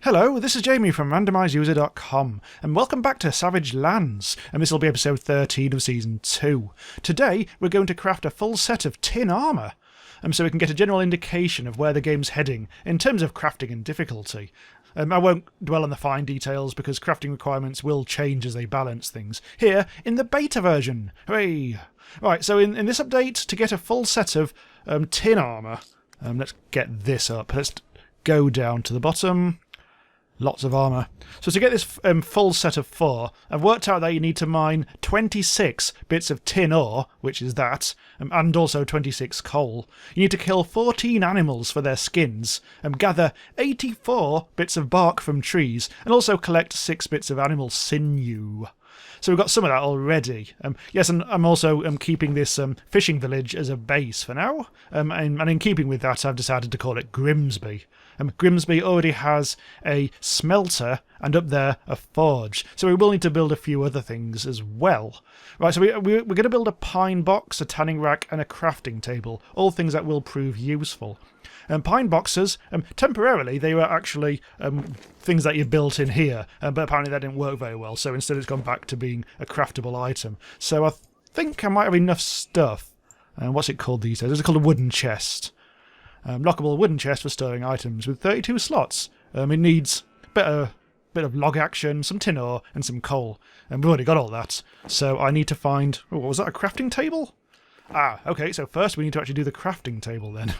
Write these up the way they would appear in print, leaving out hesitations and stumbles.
Hello, this is Jamie from randomizeuser.com, and welcome back to Savage Lands, and this will be episode 13 of Season 2. Today, we're going to craft a full set of tin armour, so we can get a general indication of where the game's heading in terms of crafting and difficulty. I won't dwell on the fine details because crafting requirements will change as they balance things. Here, in the beta version! Hooray! Right, so in this update, to get a full set of tin armour, let's get this up. Let's go down to the bottom. Lots of armour. So to get this full set of 4, I've worked out that you need to mine 26 bits of tin ore, which is that, and also 26 coal. You need to kill 14 animals for their skins, gather 84 bits of bark from trees, and also collect 6 bits of animal sinew. So we've got some of that already. Yes, and I'm also keeping this fishing village as a base for now, and in keeping with that I've decided to call it Grimsby. Grimsby already has a smelter and up there a forge, so we will need to build a few other things as well. Right, so we're going to build a pine box, a tanning rack and a crafting table, all things that will prove useful. Pine boxes, temporarily they were actually things that you built in here, but apparently that didn't work very well, so instead it's gone back to being a craftable item. So I think I might have enough stuff. What's it called these days? It's called a wooden chest. Lockable wooden chest for storing items with 32 slots. It needs a bit of log action, some tin ore and some coal. And we've already got all that. So I need to find... Oh, what was that, a crafting table? Ah, okay, so first we need to actually do the crafting table then.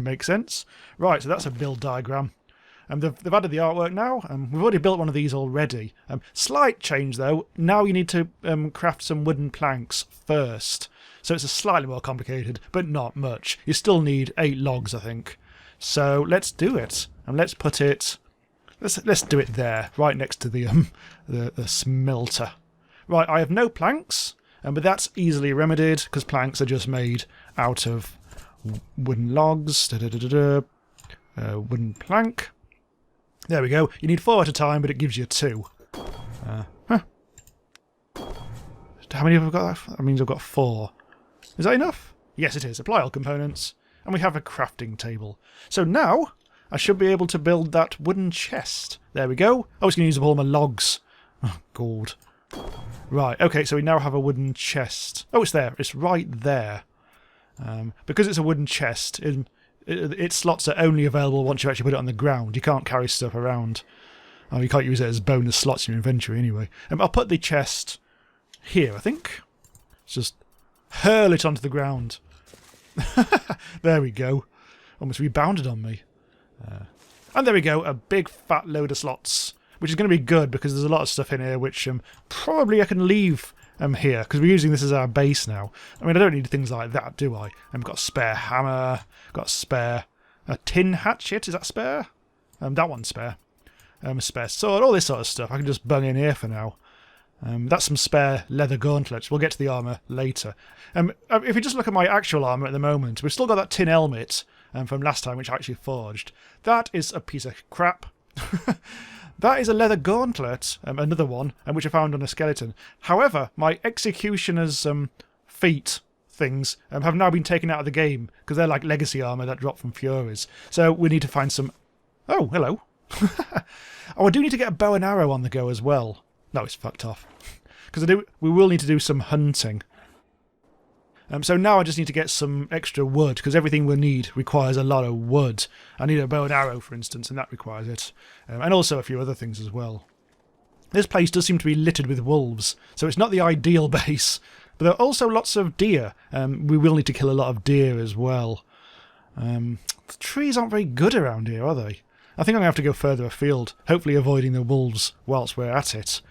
Makes sense. Right, so that's a build diagram. They've added the artwork now, and we've already built one of these already. Slight change though, now you need to craft some wooden planks first. So it's a slightly more complicated, but not much. You still need 8 logs, I think. So let's do it, and let's put it... Let's do it there, right next to the smelter. Right, I have no planks, but that's easily remedied because planks are just made out of wooden logs. Wooden plank. There we go. You need 4 at a time, but it gives you 2. How many have I got? That means I've got 4. Is that enough? Yes, it is. Apply all components. And we have a crafting table. So now, I should be able to build that wooden chest. There we go. I was going to use up all my logs. Oh, God. Right, okay, so we now have a wooden chest. Oh, it's there. It's right there. Because it's a wooden chest, its slots are only available once you actually put it on the ground. You can't carry stuff around. Oh, you can't use it as bonus slots in your inventory anyway. I'll put the chest here, I think. It's just... hurl it onto the ground. There we go. Almost rebounded on me. And there we go, a big fat load of slots. Which is going to be good because there's a lot of stuff in here which probably I can leave here because we're using this as our base now. I mean, I don't need things like that, do I? I've got a spare hammer, got a spare tin hatchet, is that spare? That one's spare. A spare sword, all this sort of stuff. I can just bung in here for now. That's some spare leather gauntlets. We'll get to the armour later. If you just look at my actual armour at the moment, we've still got that tin helmet from last time, which I actually forged. That is a piece of crap. That is a leather gauntlet, another one, which I found on a skeleton. However, my executioner's feet things have now been taken out of the game because they're like legacy armour that dropped from Furies. So we need to find some... Oh, hello. Oh, I do need to get a bow and arrow on the go as well. No, it's fucked off. Because we will need to do some hunting. So now I just need to get some extra wood, because everything we'll need requires a lot of wood. I need a bow and arrow, for instance, and that requires it. And also a few other things as well. This place does seem to be littered with wolves, so it's not the ideal base. But there are also lots of deer. We will need to kill a lot of deer as well. The trees aren't very good around here, are they? I think I'm going to have to go further afield, hopefully avoiding the wolves whilst we're at it.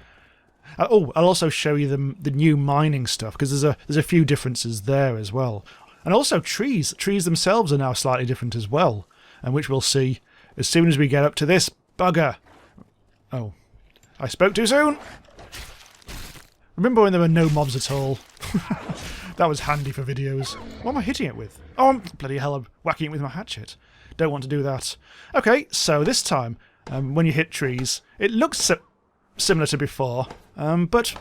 Oh, I'll also show you the new mining stuff, because there's a few differences there as well. And also trees. Trees themselves are now slightly different as well, and which we'll see as soon as we get up to this bugger. Oh, I spoke too soon! Remember when there were no mobs at all? That was handy for videos. What am I hitting it with? Oh, bloody hell, I'm whacking it with my hatchet. Don't want to do that. Okay, so this time, when you hit trees, it looks similar to before, but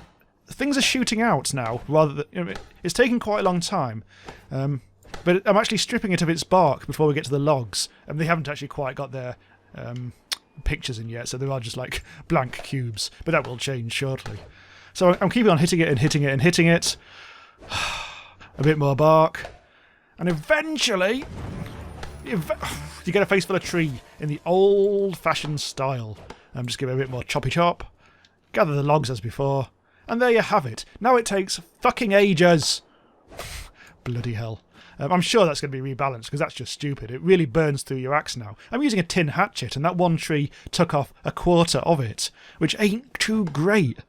things are shooting out now, rather than... it's taking quite a long time. But I'm actually stripping it of its bark before we get to the logs, and they haven't actually quite got their pictures in yet, so they are just like blank cubes, but that will change shortly. So I'm keeping on hitting it and hitting it and hitting it. A bit more bark, and eventually you get a face full of tree in the old-fashioned style. Just give it a bit more choppy chop, gather the logs as before, and there you have it. Now it takes fucking ages. Bloody hell. I'm sure that's going to be rebalanced, because that's just stupid. It really burns through your axe now. I'm using a tin hatchet, and that one tree took off a quarter of it, which ain't too great.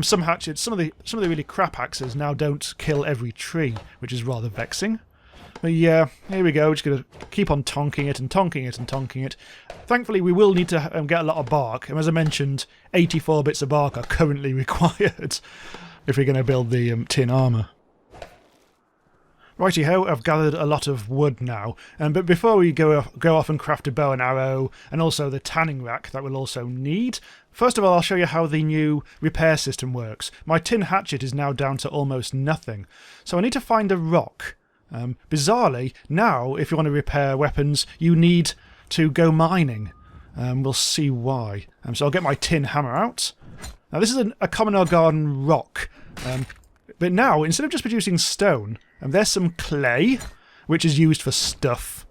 Some hatchets, some of the really crap axes now don't kill every tree, which is rather vexing. But yeah, here we go. Just going to keep on tonking it and tonking it and tonking it. Thankfully, we will need to get a lot of bark. And as I mentioned, 84 bits of bark are currently required if we're going to build the tin armour. Righty-ho, I've gathered a lot of wood now, but before we go off and craft a bow and arrow, and also the tanning rack that we'll also need, first of all I'll show you how the new repair system works. My tin hatchet is now down to almost nothing, so I need to find a rock. Bizarrely, now if you want to repair weapons, you need to go mining. We'll see why. So I'll get my tin hammer out. Now this is a common or garden rock, but now instead of just producing stone, there's some clay, which is used for stuff.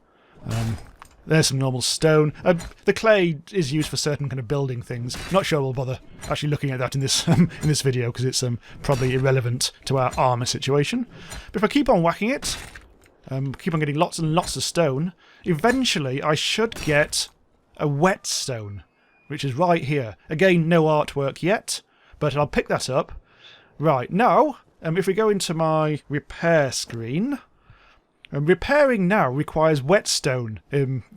There's some normal stone. The clay is used for certain kind of building things. Not sure we'll bother actually looking at that in this in this video, because it's probably irrelevant to our armour situation. But if I keep on whacking it, keep on getting lots and lots of stone, eventually I should get a whetstone, which is right here. Again, no artwork yet, but I'll pick that up. Right, now, if we go into my repair screen, repairing now requires whetstone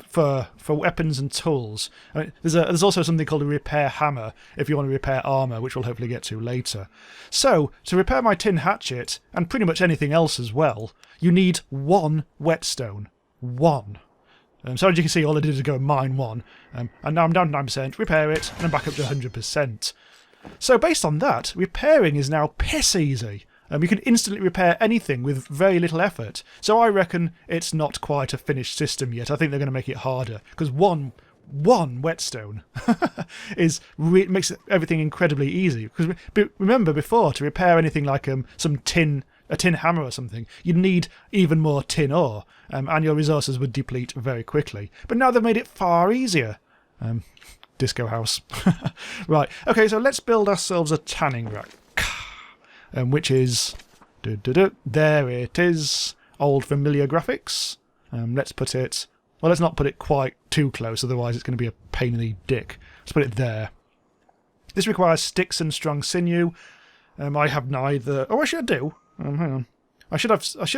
for weapons and tools. I mean, there's also something called a repair hammer if you want to repair armour, which we'll hopefully get to later. So, to repair my tin hatchet, and pretty much anything else as well, you need one whetstone. One. So as you can see, all I did is go and mine one, and now I'm down to 9%, repair it, and I'm back up to 100%. So based on that, repairing is now piss easy. You can instantly repair anything with very little effort. So I reckon it's not quite a finished system yet. I think they're going to make it harder, because one whetstone makes everything incredibly easy. Because remember before, to repair anything like a tin hammer or something, you'd need even more tin ore, and your resources would deplete very quickly. But now they've made it far easier. Disco house. Right, okay, so let's build ourselves a tanning rack. Which is... there it is. Old familiar graphics. Let's put it... well, let's not put it quite too close, otherwise it's going to be a pain in the dick. Let's put it there. This requires sticks and strong sinew. I have neither... oh, actually I do. Hang on. I should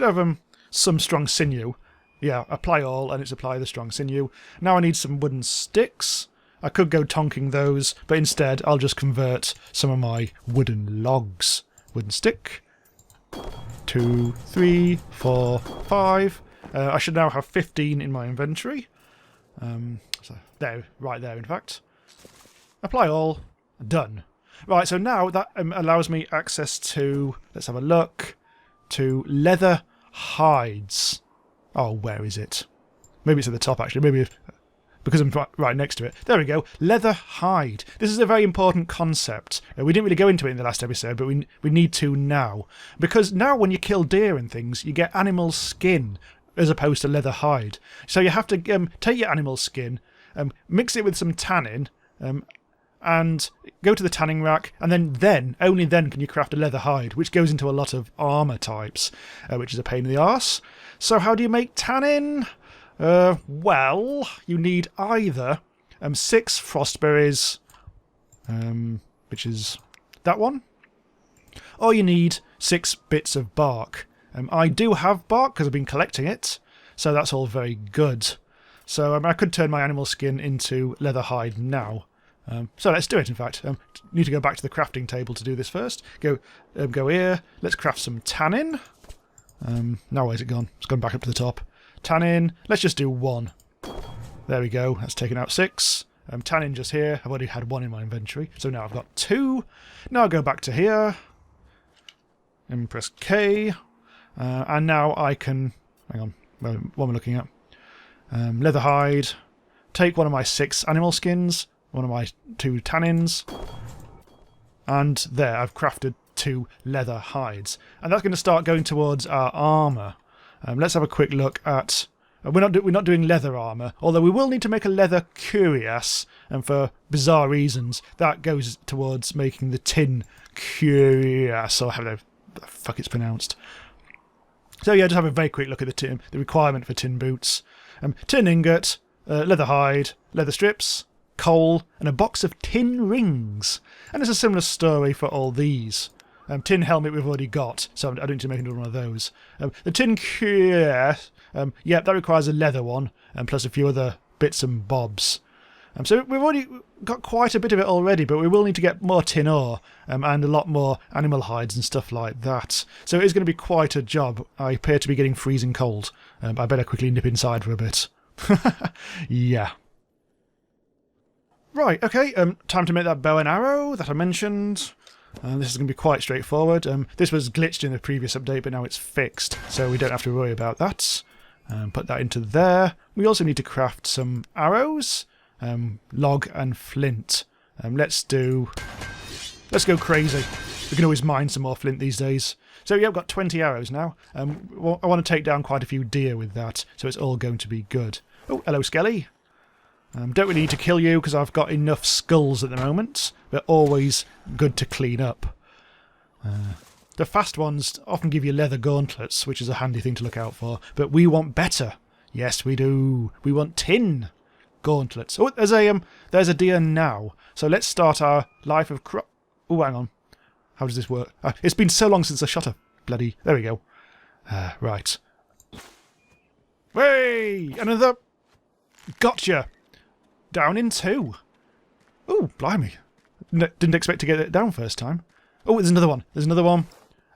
have some strong sinew. Yeah, apply all, and it's apply the strong sinew. Now I need some wooden sticks. I could go tonking those, but instead I'll just convert some of my wooden logs. Wooden stick. 2, 3, 4, 5. I should now have 15 in my inventory. So there, right there in fact. Apply all. Done. Right, so now that allows me access to, let's have a look, to leather hides. Oh, where is it? Maybe it's at the top actually. Maybe because I'm right next to it. There we go. Leather hide. This is a very important concept. We didn't really go into it in the last episode, but we need to now. Because now when you kill deer and things, you get animal skin as opposed to leather hide. So you have to take your animal skin, mix it with some tannin, and go to the tanning rack, and then, only then can you craft a leather hide, which goes into a lot of armour types, which is a pain in the arse. So how do you make tannin? Well, you need either 6 frostberries, which is that one, or you need 6 bits of bark. I do have bark because I've been collecting it, so that's all very good. So I could turn my animal skin into leather hide now. So let's do it, in fact. Need to go back to the crafting table to do this first. Go here. Let's craft some tannin. Now where's it gone? It's gone back up to the top. Tannin. Let's just do 1. There we go. That's taken out 6. Tannin just here. I've already had 1 in my inventory. So now I've got 2. Now I'll go back to here. And press K. And now I can hang on, what am I looking at? Leather hide. Take one of my 6 animal skins, one of my 2 tannins, and there, I've crafted 2 leather hides. And that's going to start going towards our armour. Let's have a quick look at... we're not doing leather armour, although we will need to make a leather cuirass, and for bizarre reasons, that goes towards making the tin cuirass, or however the fuck it's pronounced. So yeah, just have a very quick look at the requirement for tin boots. Tin ingot, leather hide, leather strips, coal, and a box of tin rings. And it's a similar story for all these. Tin helmet we've already got, so I don't need to make another one of those. The tin cuirass, yeah, that requires a leather one, plus a few other bits and bobs. So we've already got quite a bit of it already, but we will need to get more tin ore, and a lot more animal hides and stuff like that. So it is going to be quite a job. I appear to be getting freezing cold. I better quickly nip inside for a bit. Yeah. Right, okay, time to make that bow and arrow that I mentioned. This is going to be quite straightforward. This was glitched in the previous update, but now it's fixed, so we don't have to worry about that. Put that into there. We also need to craft some arrows, log and flint. Let's go crazy. We can always mine some more flint these days. So yeah, I've got 20 arrows now. I want to take down quite a few deer with that, so it's all going to be good. Oh, hello, Skelly. Don't really need to kill you because I've got enough skulls at the moment. They're always good to clean up. The fast ones often give you leather gauntlets, which is a handy thing to look out for. But we want better. Yes, we do. We want tin gauntlets. Oh, there's a deer now. So let's start our life of Oh, hang on. How does this work? It's been so long since I shot a bloody... There we go. Right. Hey! Another... Gotcha! Down in 2. Oh, blimey. Didn't expect to get it down first time. Oh, there's another one. There's another one.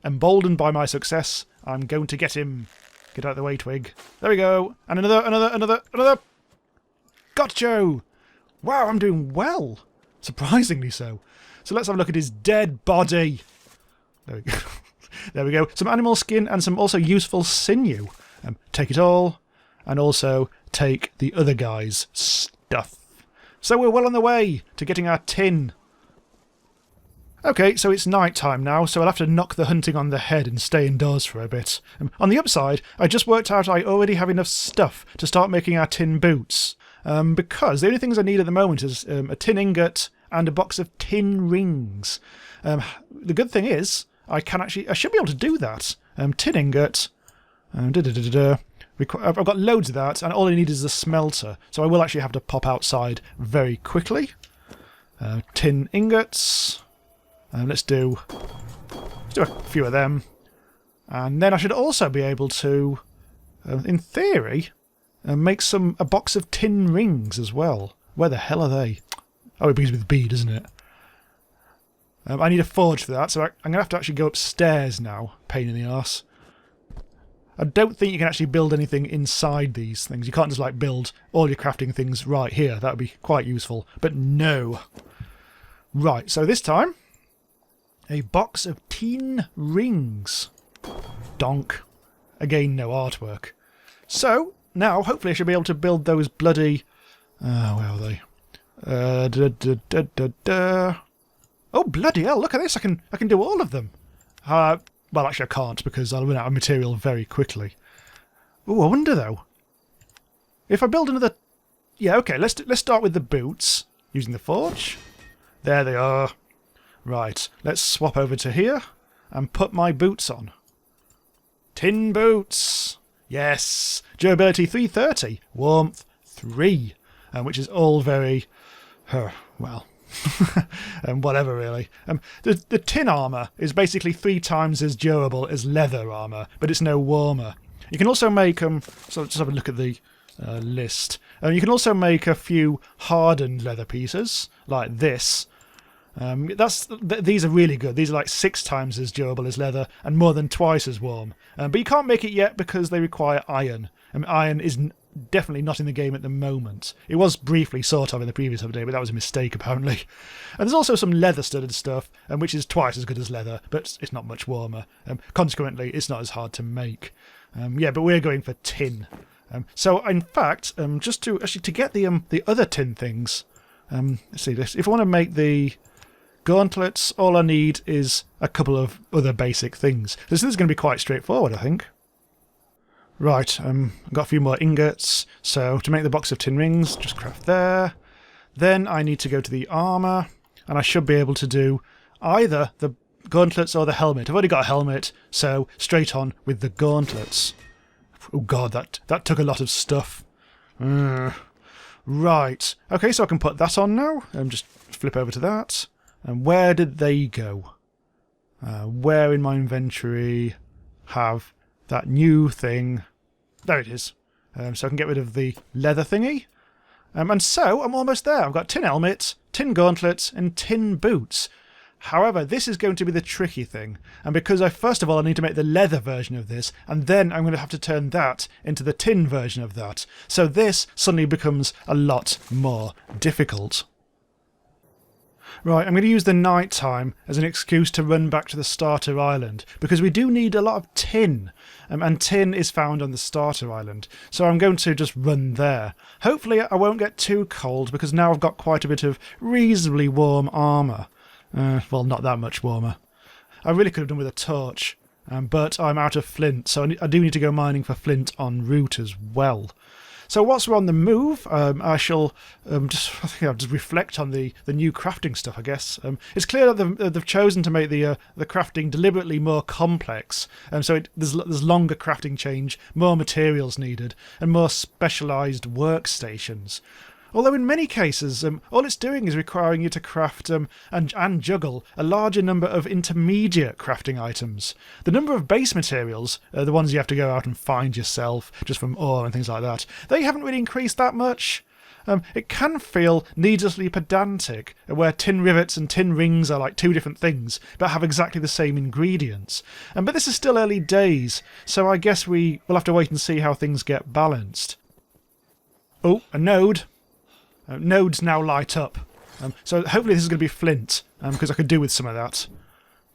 Emboldened by my success, I'm going to get him. Get out of the way, Twig. There we go. And another. Gotcha! Wow, I'm doing well. Surprisingly so. So let's have a look at his dead body. There we go. There we go. Some animal skin and some also useful sinew. Take it all. And also take the other guy's stuff. So we're well on the way to getting our tin. Okay, so it's night time now, so I'll have to knock the hunting on the head and stay indoors for a bit. On the upside, I just worked out I already have enough stuff to start making our tin boots. Because the only things I need at the moment is a tin ingot and a box of tin rings. The good thing is, I should be able to do that. Tin ingot. I've got loads of that, and all I need is a smelter, so I will actually have to pop outside very quickly. Tin ingots. Let's do a few of them. And then I should also be able to, in theory, make a box of tin rings as well. Where the hell are they? Oh, it begins with B, doesn't it? I need a forge for that, so I'm going to have to actually go upstairs now. Pain in the arse. I don't think you can actually build anything inside these things. You can't just like build all your crafting things right here. That would be quite useful. But no. Right, so this time, a box of tin rings. Donk. Again, no artwork. So, now, hopefully I should be able to build those bloody... where are they? Oh, bloody hell, look at this. I can do all of them. Well, actually I can't, because I'll run out of material very quickly. Ooh, I wonder, though. If I build another... Yeah, okay, let's start with the boots, using the forge. There they are. Right, let's swap over to here, and put my boots on. Tin boots! Yes! Durability 330, warmth 3, which is all very... well... whatever really. The tin armour is basically 3 times as durable as leather armour, but it's no warmer. You can also make so let's just have a look at the list. You can also make a few hardened leather pieces like this. These are really good. These are like 6 times as durable as leather and more than twice as warm. But you can't make it yet because they require iron. Iron is definitely not in the game at the moment. It was briefly sort of in the previous update, but that was a mistake apparently. And there's also some leather studded stuff, which is twice as good as leather, but it's not much warmer. Consequently, it's not as hard to make. Yeah, but we're going for tin. So, in fact, just to get the other tin things, let's see this. If I want to make the gauntlets, all I need is a couple of other basic things. This is going to be quite straightforward, I think. Right, I've got a few more ingots. So, to make the box of tin rings, just craft there. Then I need to go to the armour, and I should be able to do either the gauntlets or the helmet. I've already got a helmet, so straight on with the gauntlets. Oh god, that took a lot of stuff. Right. Okay, so I can put that on now. Just flip over to that. And where did they go? Where in my inventory have that new thing? There it is. So I can get rid of the leather thingy. And so I'm almost there. I've got tin helmet, tin gauntlets, and tin boots. However, this is going to be the tricky thing, and because first of all I need to make the leather version of this, and then I'm going to have to turn that into the tin version of that. So this suddenly becomes a lot more difficult. Right, I'm going to use the night time as an excuse to run back to the starter island, because we do need a lot of tin, and tin is found on the starter island, so I'm going to just run there. Hopefully I won't get too cold, because now I've got quite a bit of reasonably warm armour. Well, not that much warmer. I really could have done with a torch, but I'm out of flint, so I do need to go mining for flint en route as well. So whilst we're on the move, I shall just reflect on the new crafting stuff, I guess. It's clear that they've chosen to make the crafting deliberately more complex, so there's longer crafting change, more materials needed, and more specialised workstations. Although in many cases, all it's doing is requiring you to craft and juggle a larger number of intermediate crafting items. The number of base materials, the ones you have to go out and find yourself, just from ore and things like that, they haven't really increased that much. It can feel needlessly pedantic, where tin rivets and tin rings are like two different things, but have exactly the same ingredients. But this is still early days, so I guess we'll have to wait and see how things get balanced. Oh, a node. Nodes now light up. So hopefully this is going to be flint, because I could do with some of that.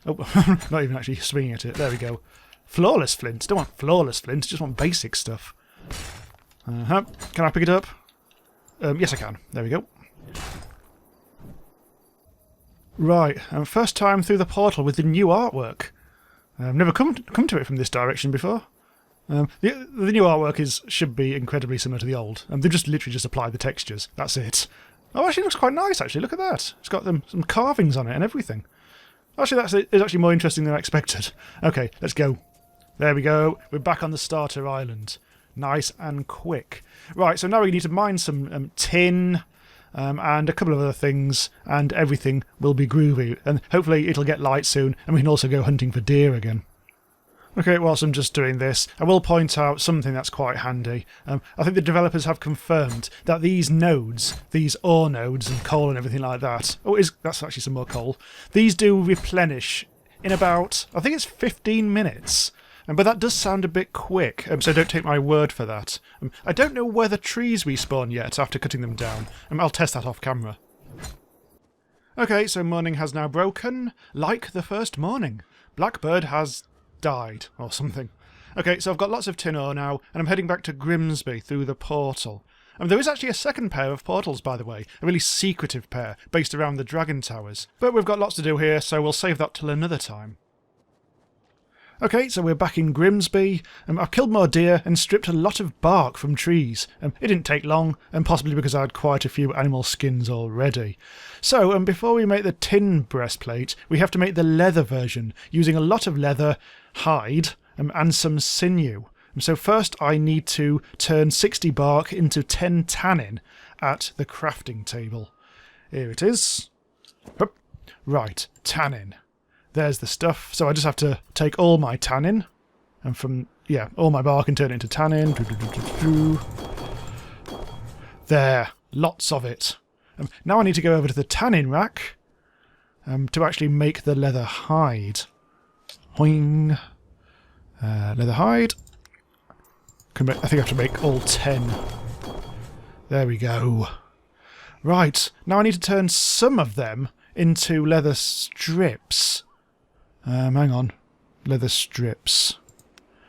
Oh, not even actually swinging at it. There we go. Flawless flint. Don't want flawless flint, just want basic stuff. Can I pick it up? Yes, I can. There we go. Right, first time through the portal with the new artwork. I've never come to it from this direction before. The new artwork should be incredibly similar to the old. They've just literally just applied the textures. That's it. Oh, actually, it looks quite nice, actually. Look at that. It's got some carvings on it and everything. Actually, it's actually more interesting than I expected. Okay, let's go. There we go. We're back on the starter island. Nice and quick. Right, so now we need to mine some tin and a couple of other things, and everything will be groovy. And hopefully it'll get light soon, and we can also go hunting for deer again. Okay, whilst I'm just doing this, I will point out something that's quite handy. I think the developers have confirmed that these nodes, these ore nodes and coal and everything like that, that's actually some more coal, these do replenish in about, I think it's 15 minutes. But that does sound a bit quick, so don't take my word for that. I don't know where the trees respawn yet after cutting them down. I'll test that off camera. Okay, so morning has now broken, like the first morning. Blackbird has died, or something. Okay, so I've got lots of tin ore now, and I'm heading back to Grimsby through the portal. There is actually a second pair of portals, by the way, a really secretive pair, based around the Dragon Towers. But we've got lots to do here, so we'll save that till another time. Okay, so we're back in Grimsby. I've killed more deer and stripped a lot of bark from trees. It didn't take long, and possibly because I had quite a few animal skins already. So, before we make the tin breastplate, we have to make the leather version, using a lot of leather, hide, and some sinew. So first I need to turn 60 bark into 10 tannin at the crafting table. Here it is. Right, tannin. There's the stuff. So I just have to take all my tannin, and all my bark, and turn it into tannin. There, lots of it. Now I need to go over to the tannin rack to actually make the leather hide. Hoing. Leather hide. I think I have to make all 10. There we go. Right, now I need to turn some of them into leather strips. Hang on. Leather strips.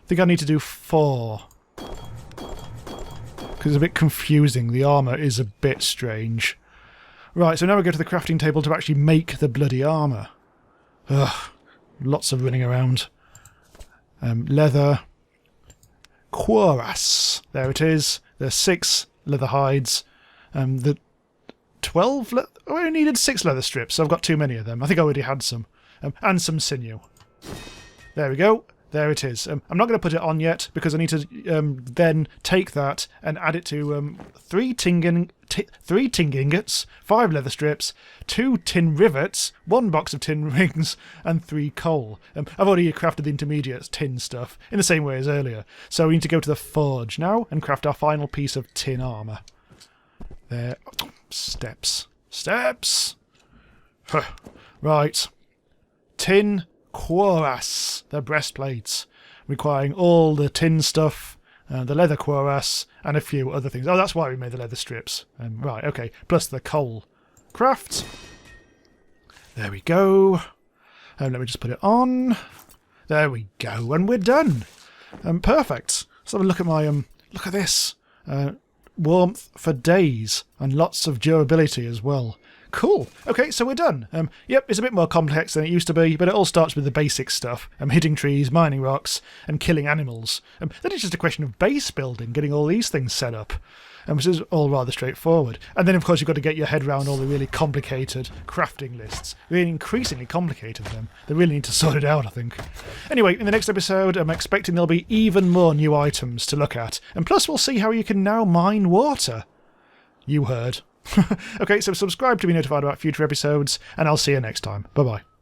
I think I need to do 4. Because it's a bit confusing. The armour is a bit strange. Right, so now we go to the crafting table to actually make the bloody armour. Ugh, lots of running around. Leather. Cuirass. There it is. There's 6 leather hides. The 12... I only needed 6 leather strips, so I've got too many of them. I think I already had some. And some sinew. There we go. There it is. I'm not going to put it on yet because I need to then take that and add it to 3 tin ingots, 5 leather strips, 2 tin rivets, 1 box of tin rings, and 3 coal. I've already crafted the intermediate tin stuff in the same way as earlier. So we need to go to the forge now and craft our final piece of tin armour. There. Oh, steps. Steps! Huh. Right. Tin cuirass, the breastplates, requiring all the tin stuff, the leather cuirass, and a few other things. Oh, that's why we made the leather strips. Right, okay, plus the coal. Craft. There we go. Let me just put it on. There we go, and we're done. Perfect. Let's have a look at my, look at this. Warmth for days, and lots of durability as well. Cool. Okay, so we're done. Yep, it's a bit more complex than it used to be, but it all starts with the basic stuff. Hitting trees, mining rocks, and killing animals. Then it's just a question of base building, getting all these things set up. Which is all rather straightforward. And then, of course, you've got to get your head around all the really complicated crafting lists. Really increasingly complicated, them. They really need to sort it out, I think. Anyway, in the next episode, I'm expecting there'll be even more new items to look at. And plus, we'll see how you can now mine water. You heard. Okay, so subscribe to be notified about future episodes, and I'll see you next time. Bye-bye.